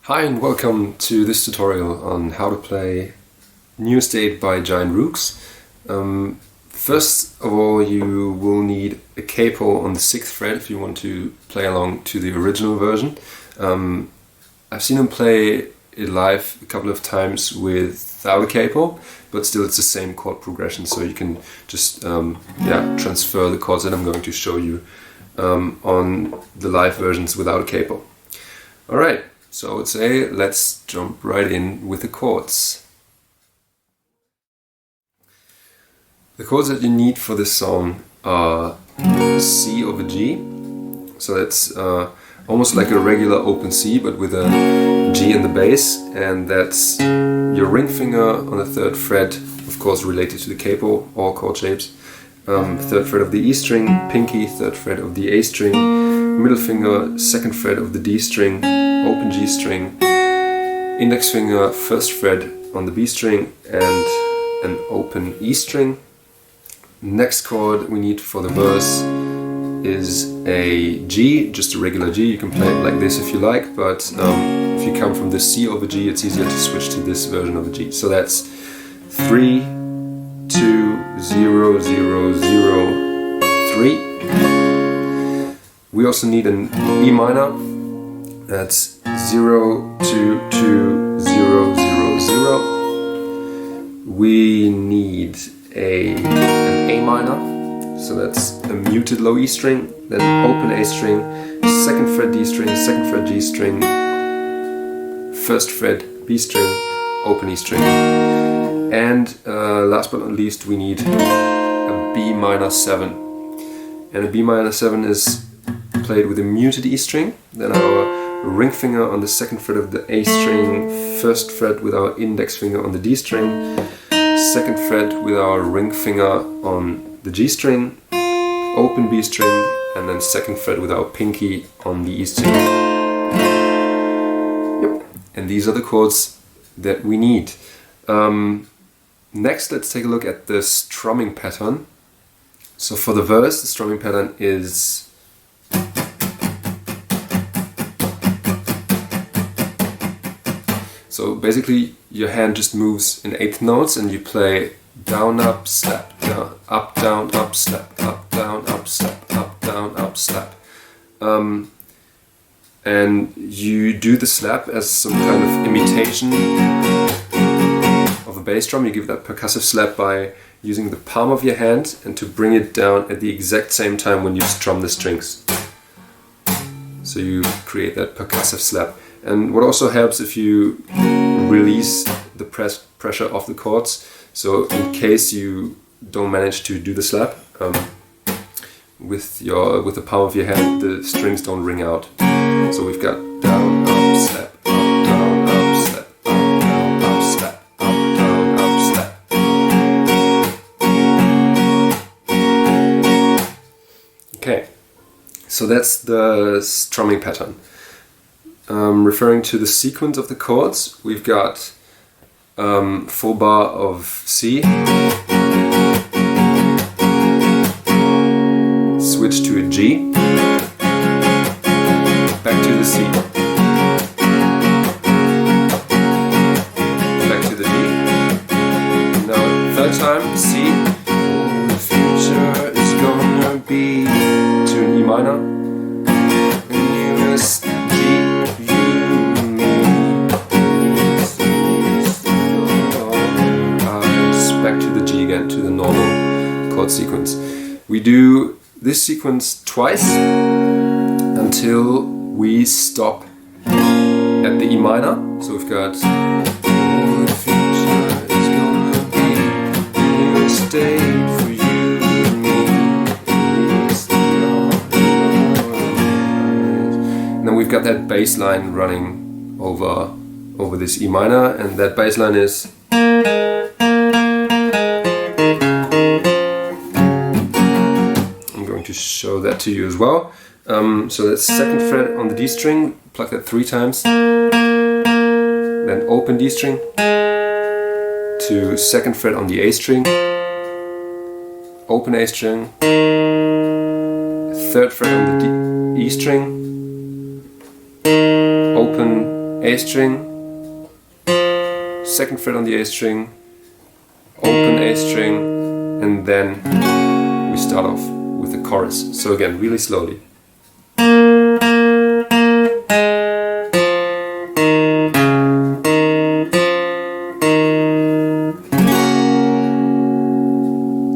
Hi and welcome to this tutorial on how to play New State by Giant Rooks. First of all, you will need a capo on the 6th fret if you want to play along to the original version. I've seen him play it live a couple of times without a capo, but still it's the same chord progression, so you can just transfer the chords that I'm going to show you on the live versions without a capo. Alright. So I would say let's jump right in with the chords. The chords that you need for this song are C over G. So that's almost like a regular open C but with a G in the bass, and that's your ring finger on the 3rd fret, of course related to the capo, all chord shapes. 3rd fret of the E string, pinky, 3rd fret of the A string, middle finger, 2nd fret of the D string, open G string, index finger, 1st fret on the B string, and an open E string. Next chord we need for the verse is a G, just a regular G. You can play it like this if you like, but if you come from the C over G, it's easier to switch to this version of the G. So that's 3, 2, 0, 0, 0, 3. We also need an E minor. That's 0, 2, 2, 0, 0, 0. We need an A minor, so that's a muted low E string, then open A string, 2nd fret D string, 2nd fret G string, 1st fret B string, open E string. And last but not least we need a B minor 7. And a B minor 7 is played with a muted E string, then our ring finger on the 2nd fret of the A string, 1st fret with our index finger on the D string, 2nd fret with our ring finger on the G string, open B string, and then 2nd fret with our pinky on the E string. Yep. And these are the chords that we need. Next, let's take a look at the strumming pattern. So for the verse, the strumming pattern is so basically your hand just moves in 8th notes and you play down, up, slap, down, up, slap, up, down, up, slap, up, down, up, slap. And you do the slap as some kind of imitation of a bass drum. You give that percussive slap by using the palm of your hand and to bring it down at the exact same time when you strum the strings. So you create that percussive slap. And what also helps if you release the pressure of the chords. So in case you don't manage to do the slap with the palm of your hand, the strings don't ring out. So we've got down, up, slap, up, down, up, slap, up, down, up, slap, up, down, up, slap. Okay, so that's the strumming pattern. Referring to the sequence of the chords, we've got full bar of C, switch to a G, back to the C, back to the D, now 3rd time C, the future is gonna be, to an E minor, newest back to the G again, to the normal chord sequence. We do this sequence twice until we stop at the E minor. So we've got oh, the future is gonna be a new state for you and me. And then we've got that bass line running over this E minor, and that bass line is to show that to you as well. So that's 2nd fret on the D string, pluck that 3 times, then open D string to 2nd fret on the A string, open A string, 3rd fret on the E string, open A string, 2nd fret on the A string, open A string, and then we start off with the chorus. So again, really slowly.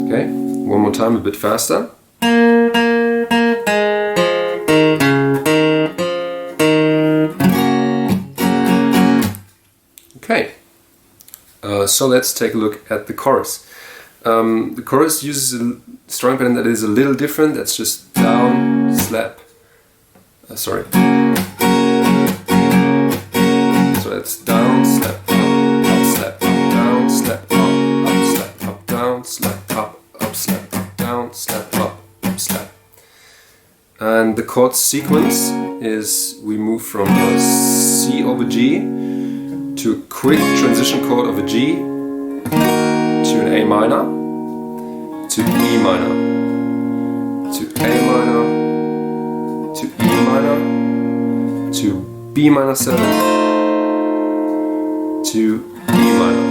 Okay, one more time, a bit faster. Okay, so let's take a look at the chorus. The chorus uses a strumming pattern that is a little different. That's just down, slap. Sorry. So that's down, slap, up, slap, up, down, slap, up, slap, up, down, slap, up, slap, up, down, slap, up, slap. And the chord sequence is we move from a C over G to a quick transition chord of a G to an A minor, to E minor, to A minor, to E minor, to B minor 7, to E minor.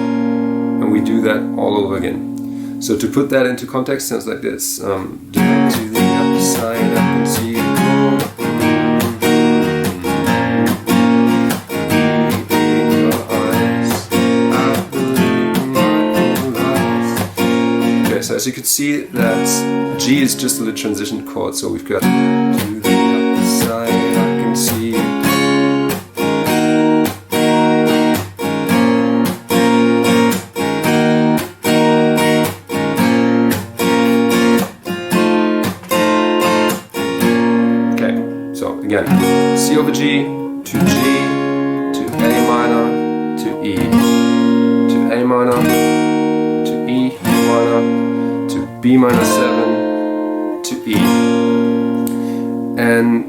And we do that all over again. So to put that into context, sounds like this. Down to the upper side, up and see the chord. So as you can see, that G is just a little transition chord, so we've got to the upper side, I can see. Okay, so again, C over G, to G, to A minor, to E, to A minor, to E minor, B minor 7 to E. And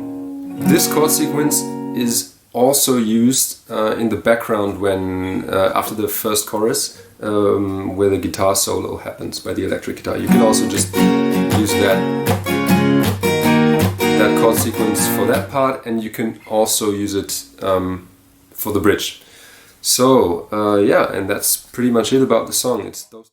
this chord sequence is also used in the background when after the first chorus where the guitar solo happens by the electric guitar. You can also just use that chord sequence for that part, and you can also use it for the bridge. So yeah, and that's pretty much it about the song. It's those.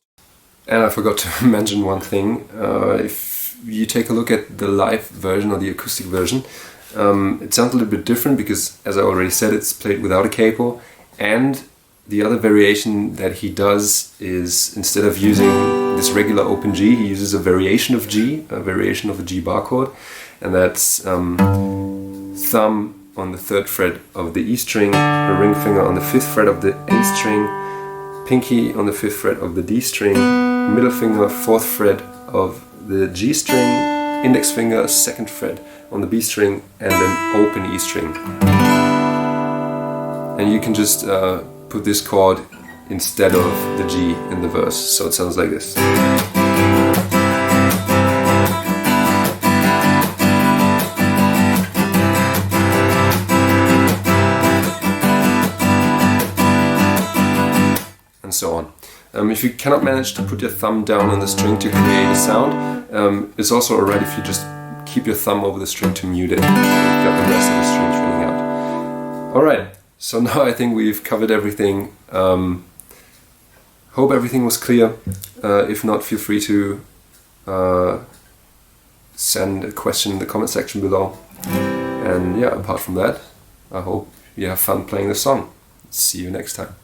And I forgot to mention one thing. If you take a look at the live version or the acoustic version, it sounds a little bit different because, as I already said, it's played without a capo. And the other variation that he does is, instead of using this regular open G, he uses a variation of G, a variation of a G bar chord. And that's thumb on the 3rd fret of the E string, a ring finger on the 5th fret of the A string, pinky on the 5th fret of the D string, middle finger 4th fret of the G string, index finger 2nd fret on the B string, and then open E string. And you can just put this chord instead of the G in the verse, so it sounds like this. And so on. If you cannot manage to put your thumb down on the string to create a sound, it's also alright if you just keep your thumb over the string to mute it. You've got the rest of the strings ringing out. Alright, so now I think we've covered everything. Hope everything was clear. If not, feel free to send a question in the comment section below. And yeah, apart from that, I hope you have fun playing the song. See you next time.